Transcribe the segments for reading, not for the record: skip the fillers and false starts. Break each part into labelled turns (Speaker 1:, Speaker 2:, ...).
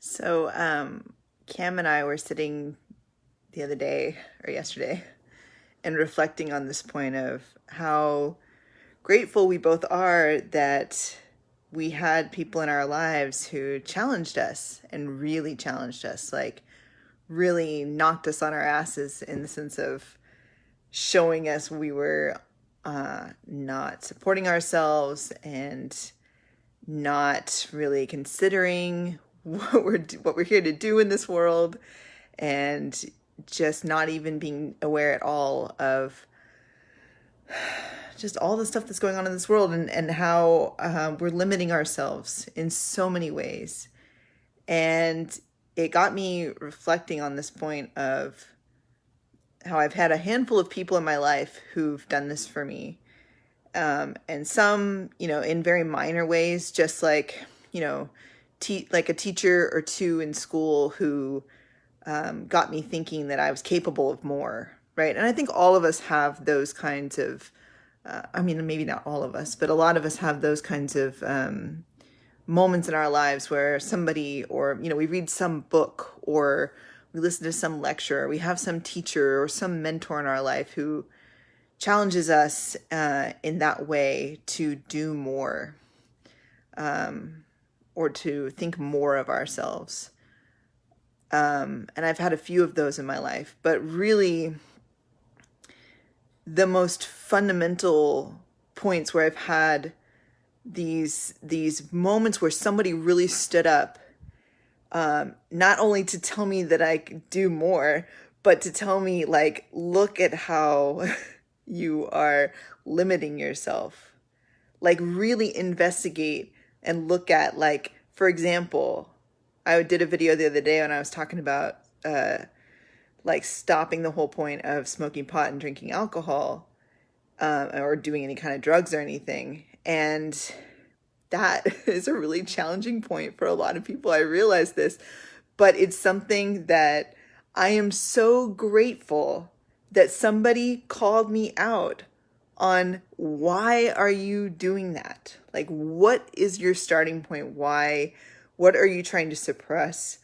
Speaker 1: So, Cam and I were sitting the other day or yesterday and reflecting on this point of how grateful we both are that we had people in our lives who challenged us and really challenged us, like really knocked us on our asses in the sense of showing us we were not supporting ourselves and not really considering what we're here to do in this world, and just not even being aware at all of just all the stuff that's going on in this world, and how we're limiting ourselves in so many ways. And it got me reflecting on this point of how I've had a handful of people in my life who've done this for me. And some, in very minor ways, just like, like a teacher or two in school who got me thinking that I was capable of more, right? And I think all of us have those kinds of, maybe not all of us, but a lot of us have those kinds of moments in our lives where somebody, or, we read some book, or we listen to some lecture, or we have some teacher or some mentor in our life who challenges us in that way to do more, or to think more of ourselves. And I've had a few of those in my life, but really the most fundamental points where I've had these moments where somebody really stood up, not only to tell me that I could do more, but to tell me, like, look at how you are limiting yourself. Like, really investigate and look at, like, for example, I did a video the other day when I was talking about like stopping the whole point of smoking pot and drinking alcohol, or doing any kind of drugs or anything. And that is a really challenging point for a lot of people. I realize this, but it's something that I am so grateful that somebody called me out on. Why are you doing that? Like, what is your starting point? What are you trying to suppress?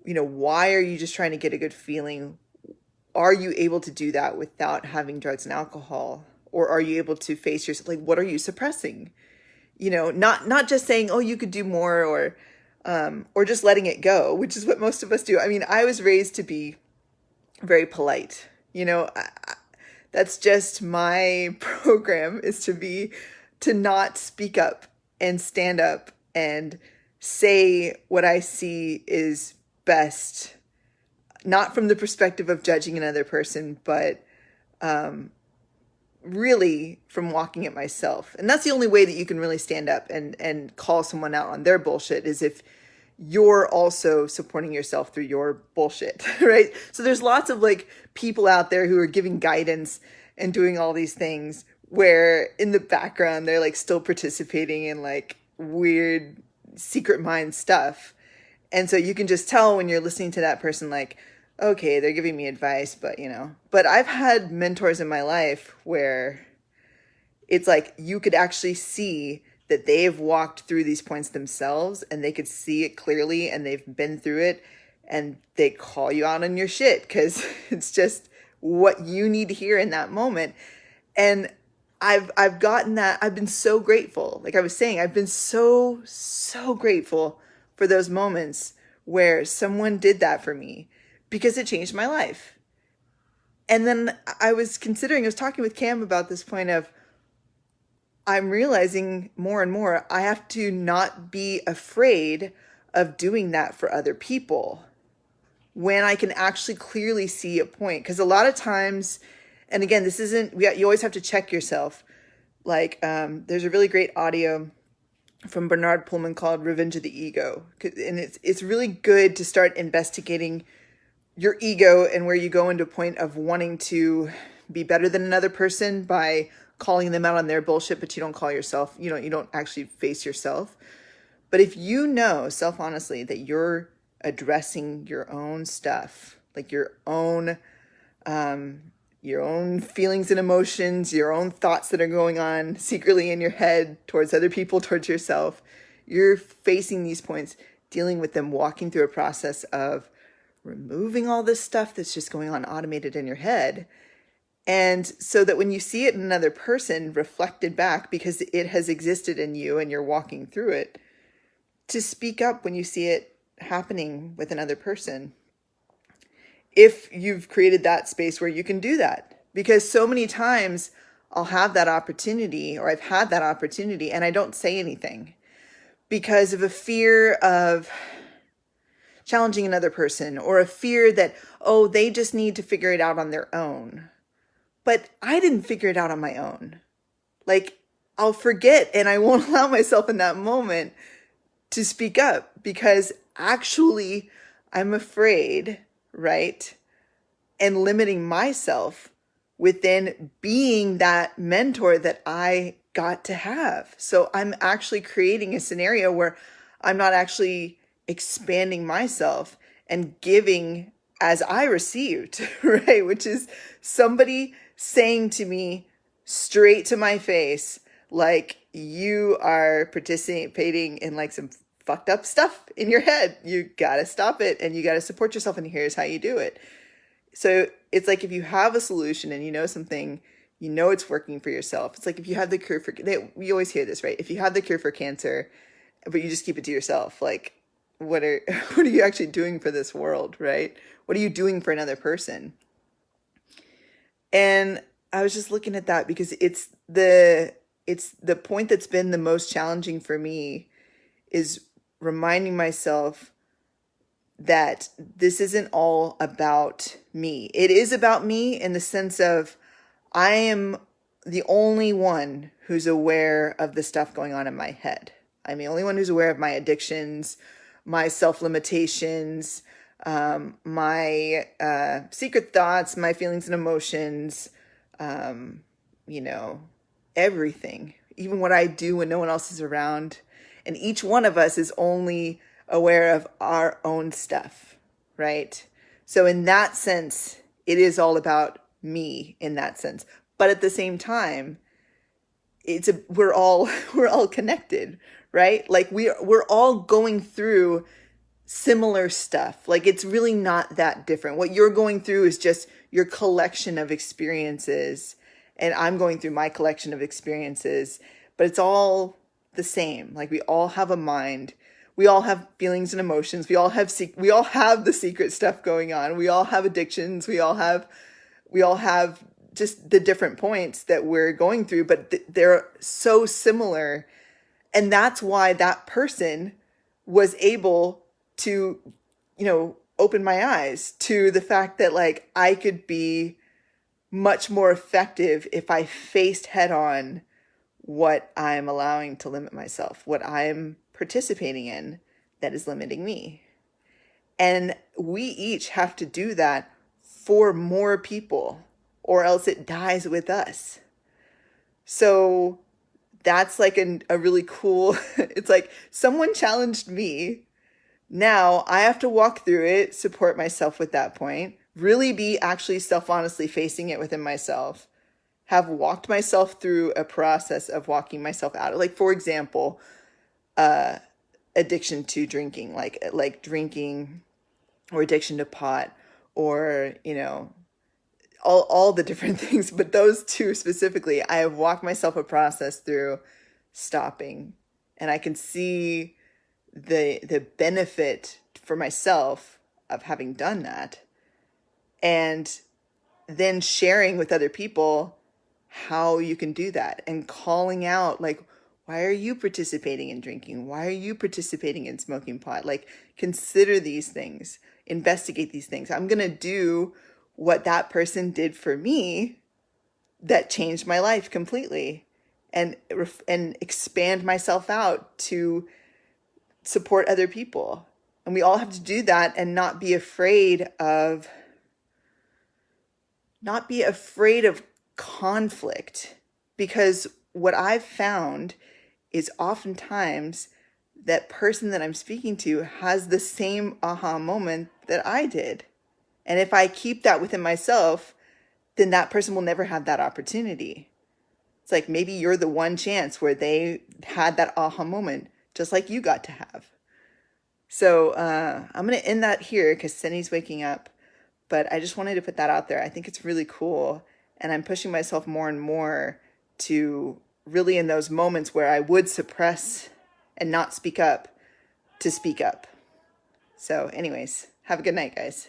Speaker 1: Why are you just trying to get a good feeling? Are you able to do that without having drugs and alcohol? Or are you able to face yourself? Like, what are you suppressing? Not just saying, oh, you could do more, or just letting it go, which is what most of us do. I mean, I was raised to be very polite. That's just my program, is to not speak up and stand up and say what I see is best, not from the perspective of judging another person, but really from walking it myself. And that's the only way that you can really stand up and call someone out on their bullshit, is if you're also supporting yourself through your bullshit, right? So there's lots of, like, people out there who are giving guidance and doing all these things where in the background they're, like, still participating in, like, weird secret mind stuff. And so you can just tell when you're listening to that person, like, okay, they're giving me advice, but I've had mentors in my life where it's like you could actually see that they've walked through these points themselves, and they could see it clearly, and they've been through it, and they call you out on your shit because it's just what you need to hear in that moment. And I've gotten that. I've been so grateful. Like I was saying, I've been so grateful for those moments where someone did that for me, because it changed my life. And then I was talking with Cam about this point of, I'm realizing more and more I have to not be afraid of doing that for other people when I can actually clearly see a point. Because a lot of times, and again, this isn't, you always have to check yourself. Like, there's a really great audio from Bernard Pullman called Revenge of the Ego. And it's really good to start investigating your ego, and where you go into a point of wanting to be better than another person by calling them out on their bullshit, but you don't call yourself, you don't actually face yourself. But if you know self-honestly that you're addressing your own stuff, like your own feelings and emotions, your own thoughts that are going on secretly in your head towards other people, towards yourself, you're facing these points, dealing with them, walking through a process of removing all this stuff that's just going on automated in your head. And so that when you see it in another person reflected back, because it has existed in you and you're walking through it, to speak up when you see it happening with another person. If you've created that space where you can do that, because so many times I'll have that opportunity, or I've had that opportunity, and I don't say anything because of a fear of challenging another person, or a fear that, oh, they just need to figure it out on their own. But I didn't figure it out on my own. Like, I'll forget and I won't allow myself in that moment to speak up, because actually I'm afraid, right? And limiting myself within being that mentor that I got to have. So I'm actually creating a scenario where I'm not actually expanding myself and giving as I received, right? Which is somebody saying to me straight to my face, like, you are participating in like some fucked up stuff in your head. You gotta stop it, and you gotta support yourself, and here's how you do it. So it's like, if you have a solution and you know something, you know it's working for yourself. It's like if you have the cure for, we always hear this, right? If you have the cure for cancer, but you just keep it to yourself, like, what are you actually doing for this world, right? What are you doing for another person? And I was just looking at that because it's the point that's been the most challenging for me, is reminding myself that this isn't all about me. It is about me in the sense of I am the only one who's aware of the stuff going on in my head. I'm the only one who's aware of my addictions, my self-limitations, my secret thoughts, my feelings and emotions, everything, even what I do when no one else is around. And each one of us is only aware of our own stuff, right? So in that sense, it is all about me in that sense. But at the same time, we're all connected, right? Like we're all going through similar stuff. Like, it's really not that different. What you're going through is just your collection of experiences, and I'm going through my collection of experiences, but it's all the same. Like, we all have a mind. We all have feelings and emotions. We all have the secret stuff going on. We all have addictions. We all have just the different points that we're going through, but they're so similar. And that's why that person was able to, open my eyes to the fact that, like, I could be much more effective if I faced head on what I'm allowing to limit myself, what I'm participating in that is limiting me. And we each have to do that for more people, or else it dies with us. So that's like a really cool, it's like someone challenged me. Now I have to walk through it, support myself with that point, really be actually self-honestly facing it within myself, have walked myself through a process of walking myself out. Like, for example, addiction to drinking, like drinking, or addiction to pot, or, all the different things, but those two specifically, I have walked myself a process through stopping, and I can see the benefit for myself of having done that, and then sharing with other people how you can do that, and calling out, like, why are you participating in drinking? Why are you participating in smoking pot? Like, consider these things, investigate these things. I'm going to do what that person did for me that changed my life completely, and expand myself out to support other people. And we all have to do that, and not be afraid of conflict, because what I've found is oftentimes that person that I'm speaking to has the same aha moment that I did. And if I keep that within myself, then that person will never have that opportunity. It's like, maybe you're the one chance where they had that aha moment, just like you got to have. So I'm going to end that here because Cindy's waking up. But I just wanted to put that out there. I think it's really cool. And I'm pushing myself more and more to really, in those moments where I would suppress and not speak up, to speak up. So anyways, have a good night, guys.